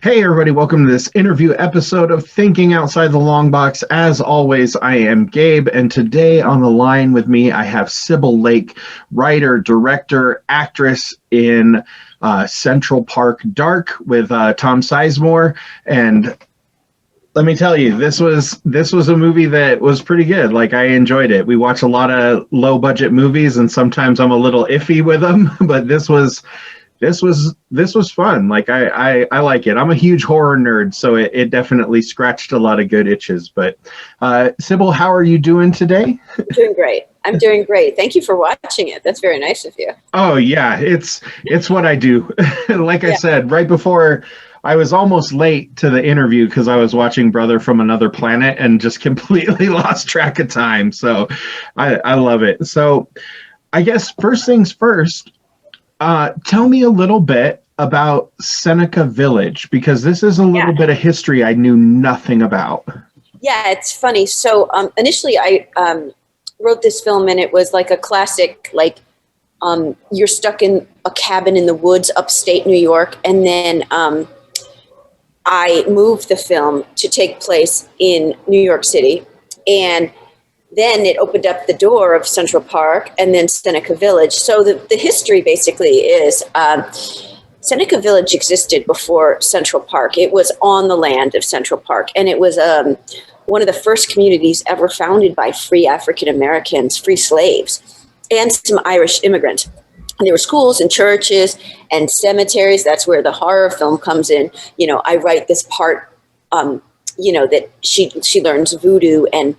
Hey everybody, welcome to this interview episode of Thinking Outside the Longbox. As always, I am Gabe, and today on the line with me, I have Cybil Lake, writer, director, actress in Central Park Dark with Tom Sizemore. And let me tell you, this was a movie that was pretty good. Like, I enjoyed it. We watch a lot of low budget movies, and sometimes I'm a little iffy with them, but this was fun. Like, I like it. I'm a huge horror nerd, so it definitely scratched a lot of good itches. But Cybil, how are you doing today? Doing great. I'm doing great. Thank you for watching it. That's very nice of you. Oh yeah, it's what I do. Like I said, right before I was almost late to the interview because I was watching Brother from Another Planet and just completely lost track of time. So I love it. So I guess first things first, tell me a little bit about Seneca Village, because this is a little bit of history I knew nothing about. Yeah, it's funny. So initially I wrote this film, and it was like a classic, like you're stuck in a cabin in the woods upstate New York. And then I moved the film to take place in New York City. And then it opened up the door of Central Park and then Seneca Village. So the history basically is Seneca Village existed before Central Park. It was on the land of Central Park, and it was one of the first communities ever founded by free African Americans, free slaves, and some Irish immigrants. And there were schools and churches and cemeteries. That's where the horror film comes in. You know, I write this part, that she learns voodoo and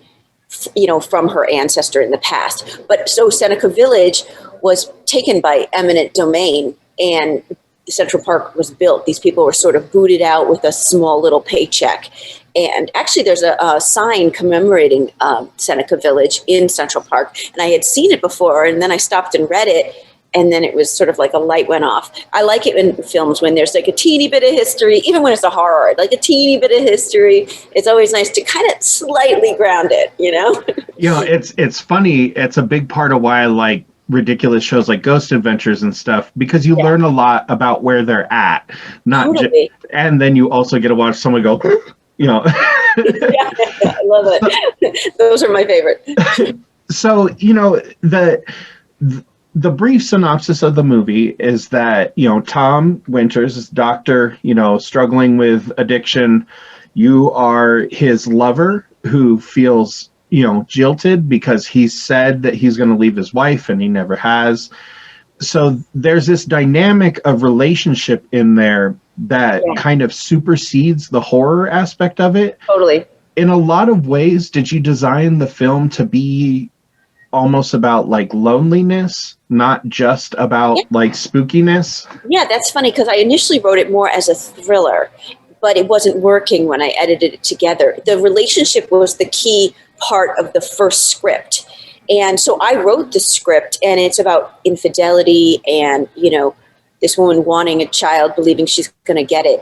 from her ancestor in the past. But so Seneca Village was taken by eminent domain, and Central Park was built. These people were sort of booted out with a small little paycheck. And actually there's a sign commemorating Seneca Village in Central Park. And I had seen it before, and then I stopped and read it. And then it was sort of like a light went off. I like it in films when there's like a teeny bit of history, even when it's a horror, like a teeny bit of history. It's always nice to kind of slightly ground it, It's funny. It's a big part of why I like ridiculous shows like Ghost Adventures and stuff, because you learn a lot about where they're at. And then you also get to watch someone go, Yeah, I love it. Those are my favorite. So, the brief synopsis of the movie is that, Tom Winters is doctor, struggling with addiction. You are his lover who feels, jilted because he said that he's going to leave his wife and he never has. So there's this dynamic of relationship in there that kind of supersedes the horror aspect of it. Totally. In a lot of ways, did you design the film to be almost about like loneliness, not just about like spookiness? Yeah, that's funny, because I initially wrote it more as a thriller, but it wasn't working when I edited it together. The relationship was the key part of the first script. And so I wrote the script, and it's about infidelity and, this woman wanting a child, believing she's going to get it.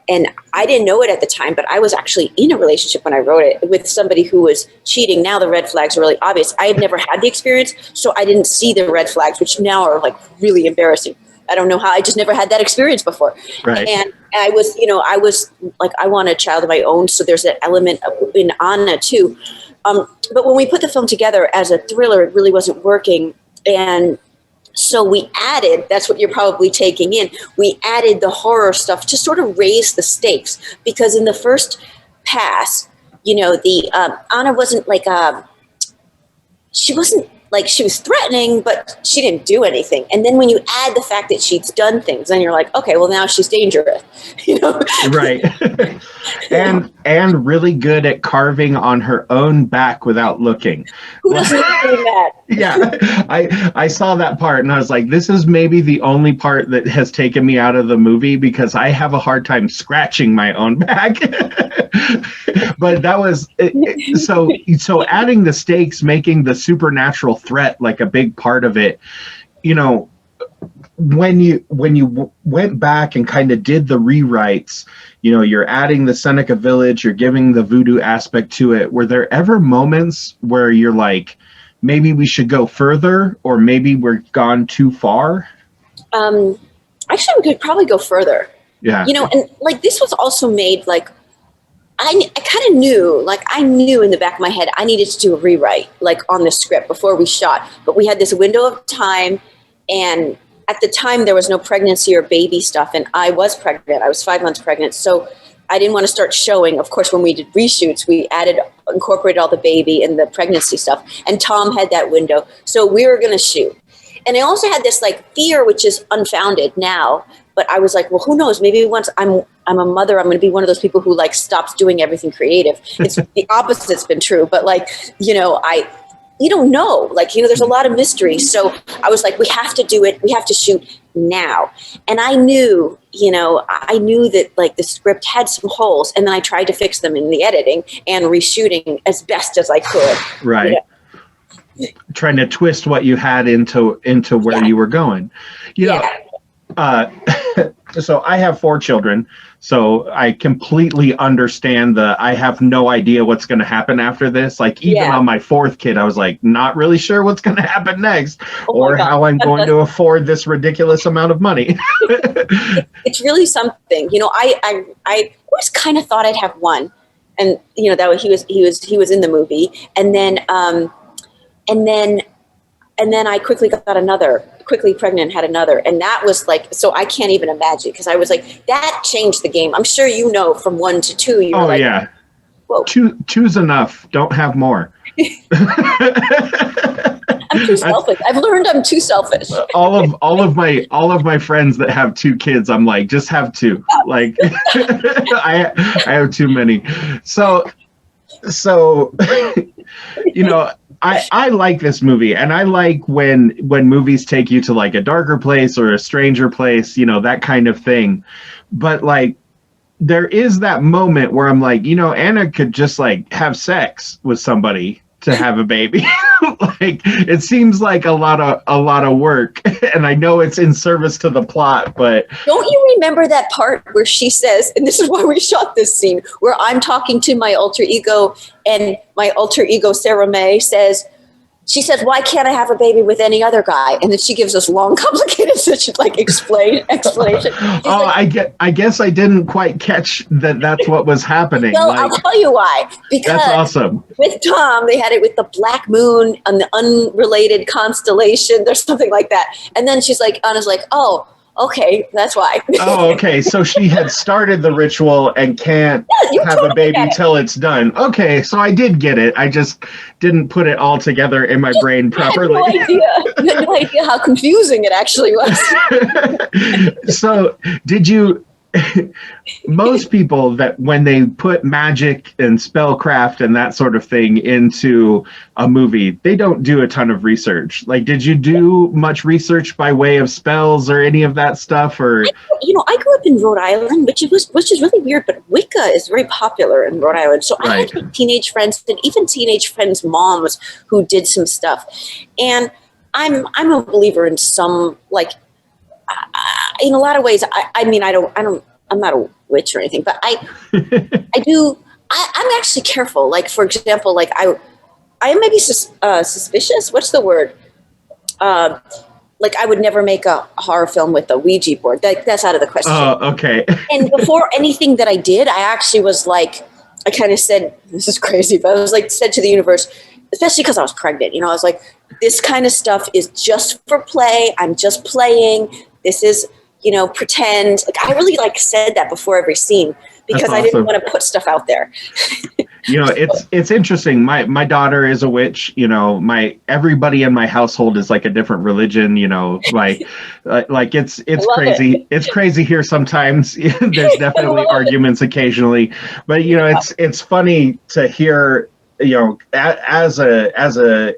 And I didn't know it at the time, but I was actually in a relationship when I wrote it with somebody who was cheating. Now the red flags are really obvious. I had never had the experience, so I didn't see the red flags, which now are like really embarrassing. I don't know how. I just never had that experience before. Right. And I was like, I want a child of my own. So there's that element in Anna too. But when we put the film together as a thriller, it really wasn't working. And so we added, that's what you're probably taking in, we added the horror stuff to sort of raise the stakes, because in the first pass, Anna wasn't like, she wasn't like, she was threatening, but she didn't do anything. And then when you add the fact that she's done things, then you're like, okay, well now she's dangerous, Right. and really good at carving on her own back without looking. Who doesn't do that? Yeah, I saw that part and I was like, this is maybe the only part that has taken me out of the movie, because I have a hard time scratching my own back. But that was so adding the stakes, making the supernatural threat like a big part of it. When you went back and kind of did the rewrites, you're adding the Seneca Village, you're giving the voodoo aspect to it. Were there ever moments where you're like, maybe we should go further, or maybe we're gone too far? Actually, we could probably go further. Yeah. You know, and like this was also made like I kind of knew, like I knew in the back of my head, I needed to do a rewrite like on the script before we shot. But we had this window of time, and at the time there was no pregnancy or baby stuff, and I was pregnant. I was 5 months pregnant, so I didn't want to start showing. Of course, when we did reshoots, we incorporated all the baby and the pregnancy stuff, and Tom had that window, so we were going to shoot. And I also had this like fear, which is unfounded now. But I was like, well, who knows? Maybe once I'm a mother, I'm going to be one of those people who like stops doing everything creative. It's the opposite's been true. But like, you know, you don't know. Like, you know, there's a lot of mystery. So I was like, we have to do it. We have to shoot now. And I knew, you know, I knew that like the script had some holes, and then I tried to fix them in the editing and reshooting as best as I could. Right. You know? Trying to twist what you had into where you were going. You know, so I have 4 children, so I completely understand I have no idea what's going to happen after this. Like even on my 4th kid, I was like, not really sure what's going to happen next, or how I'm going to afford this ridiculous amount of money. It's really something, you know. I always kind of thought I'd have one, and you know that he was in the movie, and then I quickly got another. Quickly pregnant, had another, and that was like, so I can't even imagine, because I was like, that changed the game. I'm sure you know, from 1 to 2, you were like, yeah, whoa, two's enough, don't have more. I'm too selfish. I've learned I'm too selfish. all of my friends that have 2 kids, I'm like, just have 2. Like I have too many. So you know, I like this movie, and I like when movies take you to like a darker place or a stranger place, you know, that kind of thing. But like, there is that moment where I'm like, you know, Anna could just like have sex with somebody to have a baby. Like, it seems like a lot of work, and I know it's in service to the plot, but don't you remember that part where she says, and this is why we shot this scene, where I'm talking to my alter ego, and my alter ego Sarah May she says, why can't I have a baby with any other guy? And then she gives us long, complicated, such like explanation. Oh, like, I guess I didn't quite catch that's what was happening. Well, like, I'll tell you why. Because that's awesome. With Tom, they had it with the black moon and the unrelated constellation. There's something like that. And then Anna's like, oh, okay, that's why. Oh, okay. So she had started the ritual and can't have a baby till it's done. Okay, so I did get it. I just didn't put it all together in my brain properly. You had no idea how confusing it actually was. So did you... Most people, that when they put magic and spellcraft and that sort of thing into a movie, they don't do a ton of research. Like, did you do much research by way of spells or any of that stuff? Or I grew up in Rhode Island, which is really weird, but Wicca is very popular in Rhode Island. So I had like, teenage friends, and even teenage friends' moms who did some stuff. And I'm a believer in some, like, in a lot of ways. I'm not a witch or anything, but I'm actually careful. Like, for example, like I am maybe suspicious. What's the word? Like, I would never make a horror film with a Ouija board. That's out of the question. Oh, okay. And before anything that I did, I actually was like, I kind of said, this is crazy, but I was like, said to the universe, especially because I was pregnant, I was like, this kind of stuff is just for play. I'm just playing. This is, pretend. Like, I really said that before every scene, because I didn't want to put stuff out there. It's interesting. My daughter is a witch. Everybody in my household is like a different religion. Like it's crazy. It's crazy here sometimes. There's definitely arguments occasionally, but it's funny to hear. As a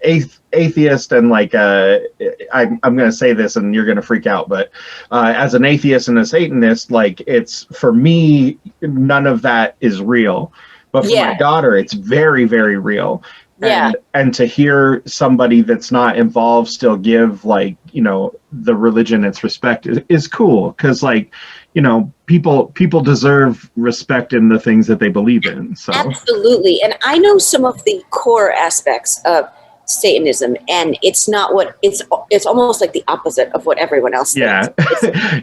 atheist, and I'm going to say this and you're going to freak out, but as an atheist and a Satanist, it's, for me, none of that is real. But for my daughter, it's very, very real. And to hear somebody that's not involved still give the religion its respect is cool, because people deserve respect in the things that they believe in. So absolutely. And I know some of the core aspects of Satanism, and it's not what it's almost like the opposite of what everyone else thinks.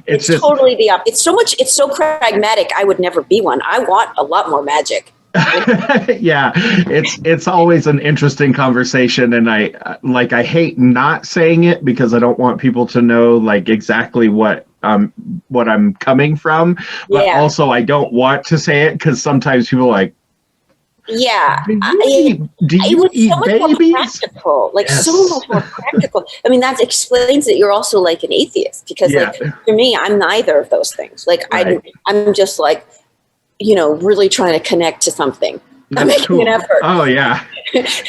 It's just totally the opposite. It's so pragmatic. I would never be one. I want a lot more magic. Yeah, it's always an interesting conversation, and I hate not saying it because I don't want people to know like exactly what I'm coming from, but also I don't want to say it because sometimes people are like, do you eat babies? Practical, like so much more practical. I mean, that explains that you're also like an atheist, because like for me, I'm neither of those things. Like I'm just like, really trying to connect to something. I'm making an effort. Oh yeah.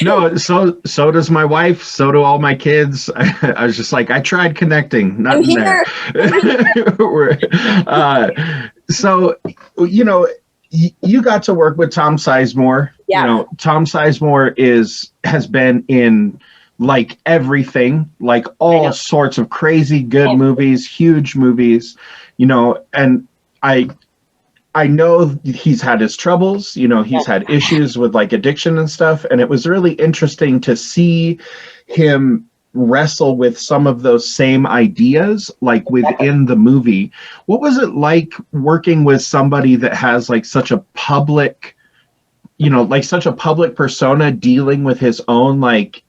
No, so does my wife. So do all my kids. I was just like, I tried connecting. Nothing there. So, you got to work with Tom Sizemore. Yeah. Tom Sizemore has been in like everything, like all sorts of crazy good movies, huge movies, and I know he's had his troubles, he's had issues with like addiction and stuff. And it was really interesting to see him wrestle with some of those same ideas, like within the movie. What was it like working with somebody that has like such a public, such a public persona, dealing with his own, like,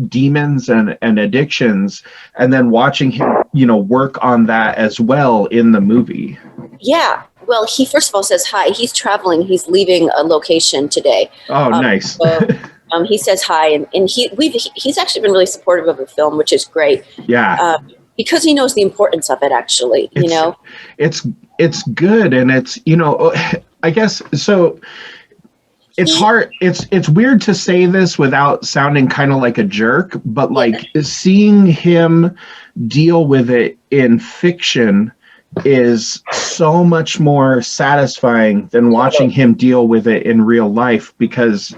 demons and addictions, and then watching him, work on that as well in the movie? Yeah. Well, he first of all says hi. He's traveling. He's leaving a location today. Oh, nice. He says hi, and he's actually been really supportive of the film, which is great. Yeah. Because he knows the importance of it. Actually, it's good, and it's I guess so. It's hard. It's weird to say this without sounding kind of like a jerk, but like seeing him deal with it in fiction is so much more satisfying than watching him deal with it in real life, because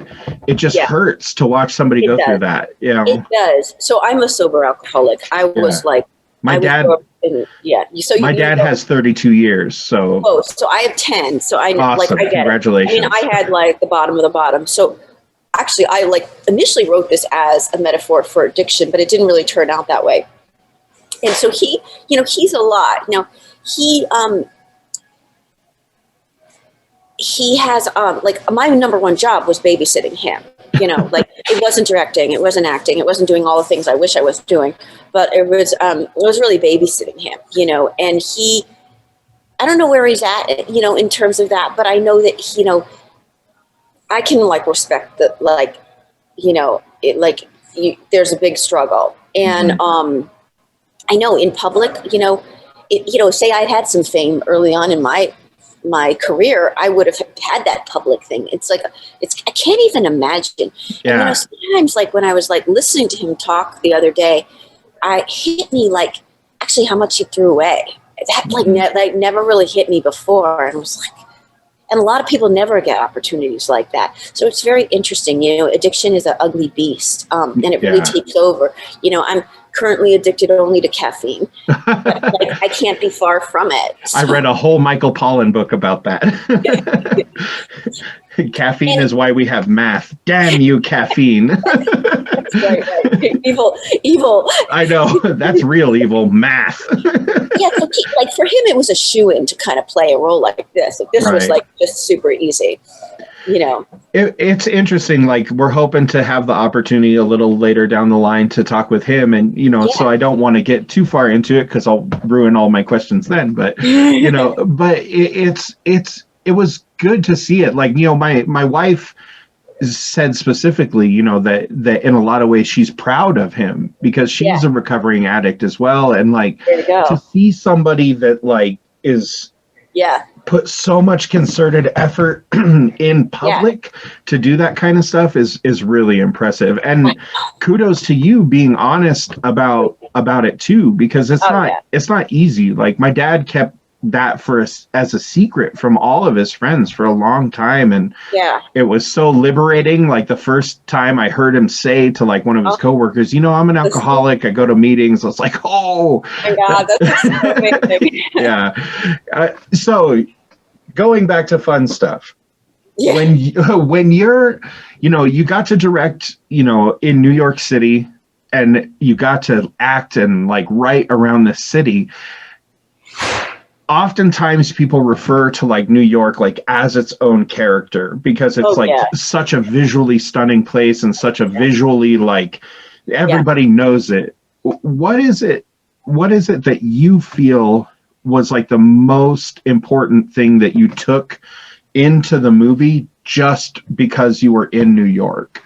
it just hurts to watch somebody go through that. It does. So I'm a sober alcoholic. I was like, my dad. My dad has 32 years. So I have 10. So I awesome. Like I get Congratulations. it. I mean, I had like the bottom of the bottom. So actually, I like initially wrote this as a metaphor for addiction, but it didn't really turn out that way. And so he's a lot. Now, he has like my number one job was babysitting him. Like it wasn't directing, it wasn't acting, it wasn't doing all the things I wish I was doing, but it was really babysitting him. And I don't know where he's at, in terms of that, but I know that I can like respect that, like there's a big struggle, and I know in public, say I'd had some fame early on in my career, I would have had that public thing. It's like, I can't even imagine. Yeah. And, sometimes like when I was like listening to him talk the other day, it hit me like actually how much he threw away. That like never really hit me before. And I was like, and a lot of people never get opportunities like that. So it's very interesting. Addiction is an ugly beast, and it really takes over. I'm currently addicted only to caffeine. But, like, I can't be far from it. So. I read a whole Michael Pollan book about that. Caffeine is why we have math. Damn you, caffeine. That's right. Evil. I know. That's real evil. Math. Yeah, so like for him, it was a shoo-in to kind of play a role like this. Like this was like just super easy. It's interesting. Like we're hoping to have the opportunity a little later down the line to talk with him, and so I don't want to get too far into it because I'll ruin all my questions then. But but it was good to see it. Like my wife said specifically, that in a lot of ways she's proud of him because she's a recovering addict as well, and like to see somebody that like is put so much concerted effort in public to do that kind of stuff is really impressive. And kudos to you being honest about it too, because it's not easy. Like my dad kept that as a secret from all of his friends for a long time, and it was so liberating. Like the first time I heard him say to like one of his coworkers, I'm an alcoholic, I go to meetings, it's like, oh my God, that's so amazing. So going back to fun stuff, Yeah. when you're, you got to direct, in New York City, and you got to act and like write around the city. Oftentimes people refer to like New York like as its own character because it's such a visually stunning place and such a visually like everybody knows it. What is it that you feel was like the most important thing that you took into the movie just because you were in New York?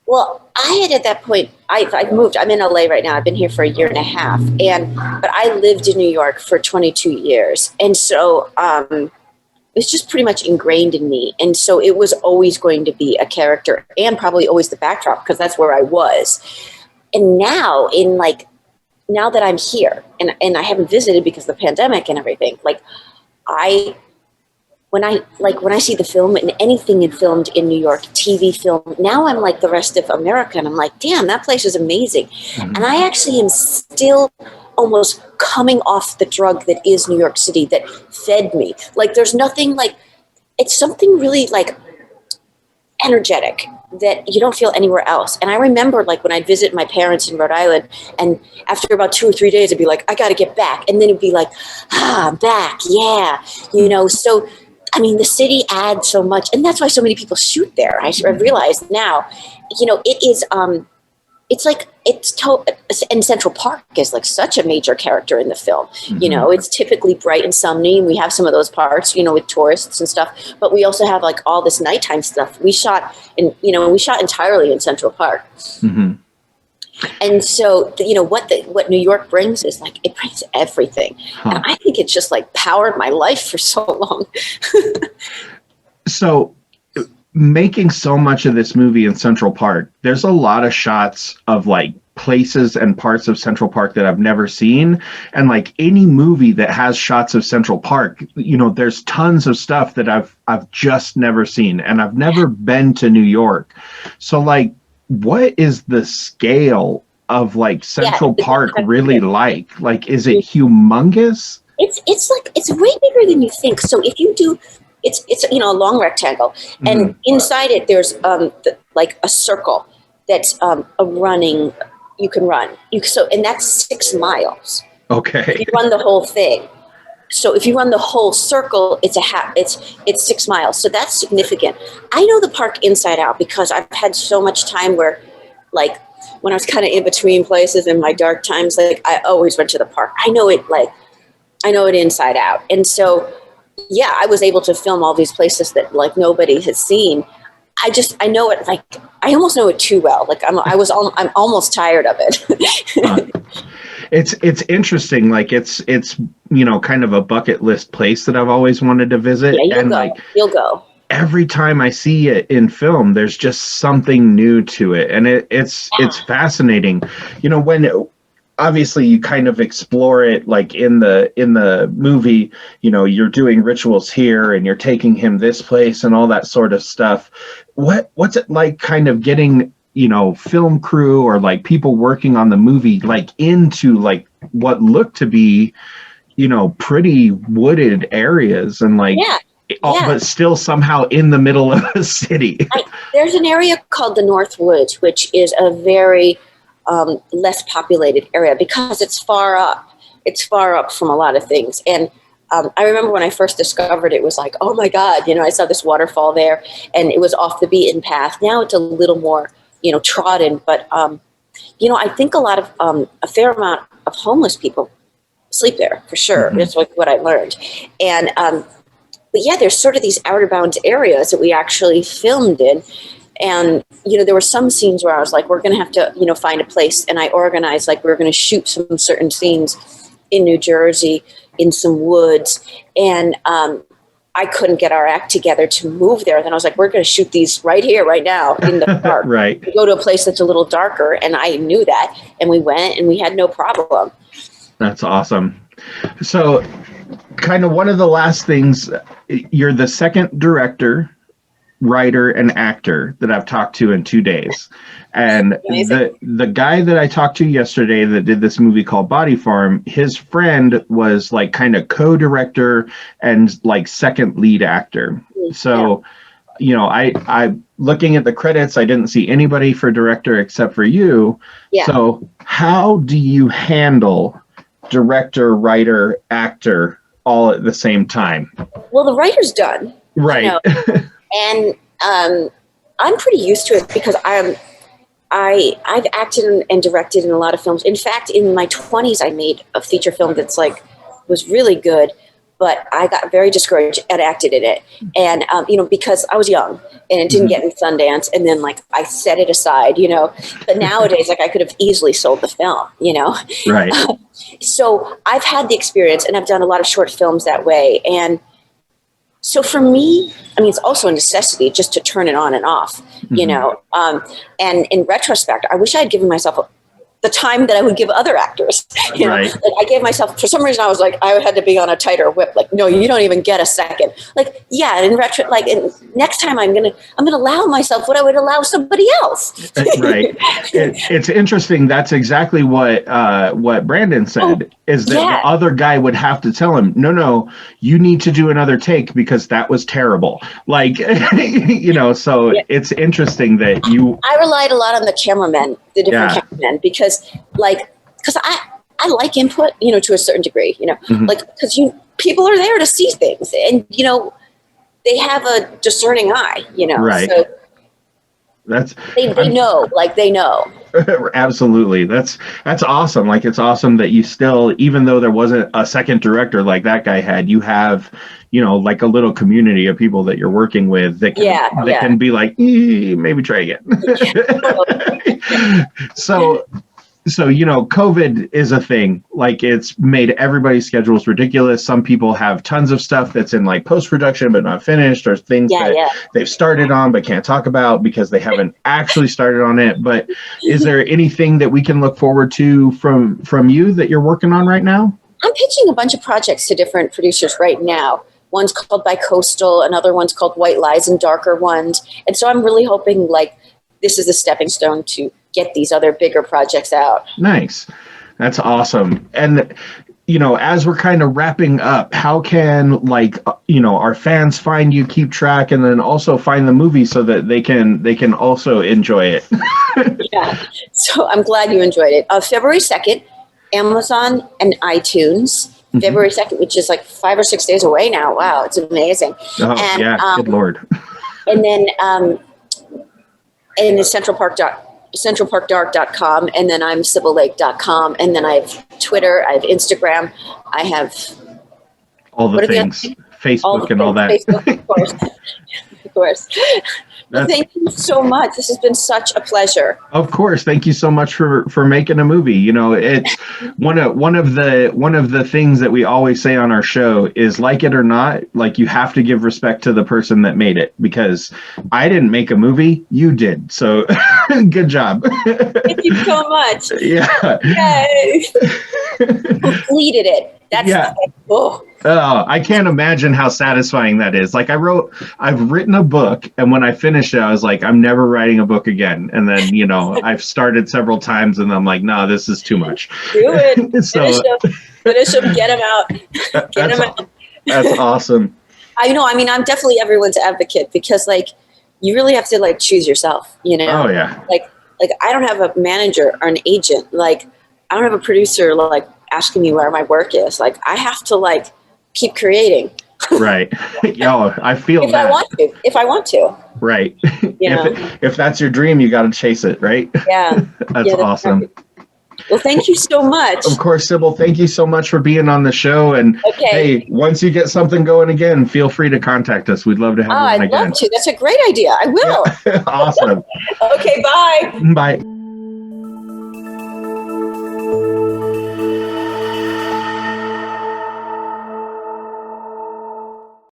Well, I had at that point, I've moved. I'm in LA right now. I've been here for 1.5 years, but I lived in New York for 22 years, and so it's just pretty much ingrained in me. And so it was always going to be a character, and probably always the backdrop because that's where I was. And now, now that I'm here, and I haven't visited because of the pandemic and everything, when I see the film and anything filmed in New York, TV film, now I'm like the rest of America, and I'm like, damn, that place is amazing. Mm-hmm. And I actually am still almost coming off the drug that is New York City that fed me. Like there's nothing it's something really energetic that you don't feel anywhere else. And I remember when I'd visit my parents in Rhode Island, and after about 2 or 3 days, I'd be like, I got to get back. And then it'd be like, I'm back. Yeah. So I mean, the city adds so much, and that's why so many people shoot there. I realize now, it is, and Central Park is such a major character in the film. Mm-hmm. It's typically bright and sunny, and we have some of those parts, with tourists and stuff, but we also have all this nighttime stuff. We shot entirely in Central Park. Mm-hmm. And so, what New York brings is it brings everything. Huh. And I think it's just powered my life for so long. So making so much of this movie in Central Park, there's a lot of shots of places and parts of Central Park that I've never seen. And any movie that has shots of Central Park, there's tons of stuff that I've just never seen, and I've never been to New York. So what is the scale of Central Park really like? Is it humongous? It's way bigger than you think. So if you do, it's a long rectangle, and inside it there's a circle that's a running. You can run. And that's 6 miles. Okay. If you run the whole thing. So if you run the whole circle, it's 6 miles. So that's significant. I know the park inside out because I've had so much time where, when I was kind of in between places in my dark times, I always went to the park. I know it inside out. And so, yeah, I was able to film all these places that nobody has seen. I know it I almost know it too well. I'm almost tired of it. It's interesting. It's kind of a bucket list place that I've always wanted to visit. Yeah, you'll go. Every time I see it in film, there's just something new to it, and it's fascinating. When obviously you kind of explore it in the movie, you're doing rituals here and you're taking him this place and all that sort of stuff. What's it like kind of getting film crew or people working on the movie into what looked to be pretty wooded areas and but still somehow in the middle of a city? There's an area called the North Woods, which is a very less populated area because it's far up. It's far up from a lot of things. And I remember when I first discovered it was oh my God, I saw this waterfall there and it was off the beaten path. Now it's a little more, trodden, but I think a fair amount of homeless people sleep there for sure. Mm-hmm. That's what I learned. And, but yeah, there's sort of these outer bounds areas that we actually filmed in. And, there were some scenes where I was we're going to have to, find a place. And I organized, we were going to shoot some certain scenes in New Jersey, in some woods. And I couldn't get our act together to move there. Then I was we're going to shoot these right here, right now in the park. Right. We go to a place that's a little darker. And I knew that. And we went and we had no problem. That's awesome. So kind of one of the last things, you're the second director writer, and actor that I've talked to in 2 days. And the guy that I talked to yesterday that did this movie called Body Farm, his friend was like kind of co-director and like second lead actor. So, you know, I looking at the credits, I didn't see anybody for director except for you. Yeah. So how do you handle director, writer, actor all at the same time? Well, the writer's done. Right. You know, and I'm pretty used to it because I've acted and directed in a lot of films. In fact, in my 20s, I made a feature film that's like was really good, but I got very discouraged and acted in it. And you know, because I was young and it didn't get in Sundance, and then like I set it aside, you know. But nowadays, like I could have easily sold the film, you know. Right. So I've had the experience, and I've done a lot of short films that way. And so for me, I mean, it's also a necessity just to turn it on and off, you know. And in retrospect, I wish I had given myself the time that I would give other actors. You know, like I gave myself, for some reason, I was like, I had to be on a tighter whip. Like, no, you don't even get a second. Like, yeah, in retro, like, next time I'm gonna allow myself what I would allow somebody else. Right. It's interesting. That's exactly what Brandon said. Is that the other guy would have to tell him, no, you need to do another take because that was terrible. Like, you know, so it's interesting that I relied a lot on the cameramen, the different cameramen, because I like input, you know, to a certain degree, you know, like, because people are there to see things, and, you know, they have a discerning eye, you know, so they know, like they know. Absolutely. That's awesome. Like, it's awesome that you still, even though there wasn't a second director like that guy had, you have, you know, like a little community of people that you're working with that can be like, maybe try again. So, you know, COVID is a thing. Like, it's made everybody's schedules ridiculous. Some people have tons of stuff that's in like post-production but not finished, or things that they've started on but can't talk about because they haven't actually started on it. But is there anything that we can look forward to from you that you're working on right now? I'm pitching a bunch of projects to different producers right now. One's called Bicoastal, another one's called White Lies and Darker Ones. And so I'm really hoping like this is a stepping stone to get these other bigger projects out. Nice. That's awesome. And, you know, as we're kind of wrapping up, how can, like, you know, our fans find you, keep track, and then also find the movie so that they can also enjoy it? So I'm glad you enjoyed it. February 2nd, Amazon and iTunes. February 2nd, which is like 5 or 6 days away now. Wow, it's amazing. Oh, and, good Lord. And then in the centralparkdark.com, and then I'm cybillake.com, and then I have Twitter, I have Instagram, I have all the things, Facebook and all that. Facebook, of course. Of course. Well, thank you so much. This has been such a pleasure. Of course. Thank you so much for making a movie. You know, it's one of the things that we always say on our show is, like it or not, like, you have to give respect to the person that made it, because I didn't make a movie, you did. So good job. Thank you so much. Yeah. Yay. Completed it. That's I can't imagine how satisfying that is. Like, I've written a book, and when I finished it, I was like, I'm never writing a book again. And then, you know, I've started several times, and I'm like, no, this is too much. Do it. Finish them. Get them out. Get them out. That's awesome. I know. I mean, I'm definitely everyone's advocate, because, like, you really have to, like, choose yourself, you know? Oh, yeah. Like I don't have a manager or an agent. Like, I don't have a producer, like, asking me where my work is. Like, I have to, like, keep creating. Right. Yo, I feel if I want to. Right. You know? If that's your dream, you got to chase it, right? Yeah. That's awesome. Right. Well, thank you so much. Of course, Cybil, thank you so much for being on the show. And hey, once you get something going again, feel free to contact us. We'd love to have you on again. I'd love to. That's a great idea. I will. Yeah. Awesome. Okay, bye. Bye.